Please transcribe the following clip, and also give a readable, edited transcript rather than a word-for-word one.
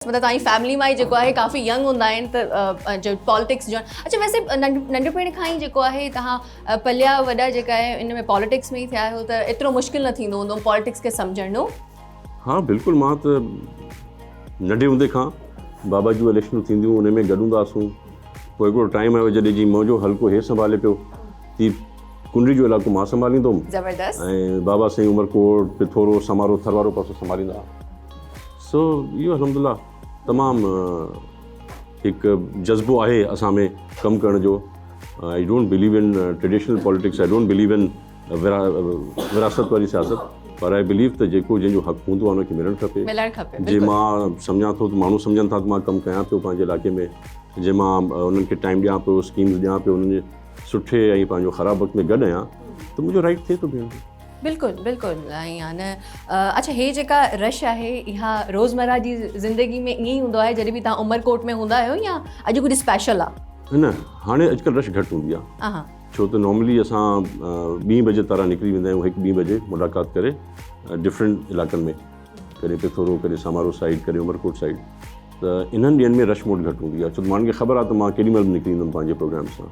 मतलब तव्हांजी फैमिली मां ई जेको आहे काफ़ी यंग हूंदा आहिनि त जो पॉलिटिक्स जो अच्छा वैसे नंढपिण खां ई जेको आहे तव्हां पलिया वॾा जेका आहे इन में पॉलिटिक्स में ई थिया आहियो त एतिरो मुश्किल न थींदो हूंदो पॉलिटिक्स खे सम्झणु। हाँ बिल्कुलु, मां त नंढे हूंदे खां बाबा जूं इलेक्शनूं थींदियूं उन में गॾु हूंदा हुआसीं। पोइ हिकिड़ो टाइम आयो जॾहिं जी मुंहिंजो हल्को हे संभाले पियो की कुंडली जो इलाइक़ो मां संभालींदुमि ज़बरदस्त। ऐं बाबा साईं उमरकोट पिथोरो समारो थरवारो पासो संभालींदा। सो इहो अलहमदिल्ला तमामु हिकु जज़्बो आहे असां में कमु करण जो। I don't believe in traditional politics, I don't believe in विरासत वारी सियासत, पर आई बिलीव त जेको जंहिंजो हक़ हूंदो आहे उनखे मिलणु खपे। जे मां सम्झां थो त माण्हू सम्झनि था त मां कमु कयां पियो पंहिंजे इलाइक़े में, जे मां उन्हनि खे टाइम ॾियां पियो, स्कीम्स ॾियां पियो, उन्हनि जे सुठे ऐं पंहिंजो ख़राबु वक़्त में गॾु आहियां त मुंहिंजो राइट थिए थो भेण। बिल्कुलु बिल्कुलु ऐं आहे न अच्छा हे जेका रश आहे इहा रोज़मर्रा जी ज़िंदगी में ईअं ई हूंदो आहे जॾहिं बि तव्हां उमरकोट में हूंदा आहियो या अॼु कुझु स्पेशल आहे? न हाणे अॼुकल्ह रश घटि हूंदी आहे, छो त नॉर्मली असां 2 बजे तारा निकिरी वेंदा आहियूं, 1-2 बजे मुलाक़ात करे डिफरेंट इलाइक़नि में, कॾहिं पिथोरो, कॾहिं समारो साइड, कॾहिं उमरकोट साइड। त इन्हनि ॾींहंनि में रश मोड घटि हूंदी आहे, छो त माण्हुनि खे ख़बर आहे त मां केॾी महिल निकिरी ईंदुमि पंहिंजे प्रोग्राम सां।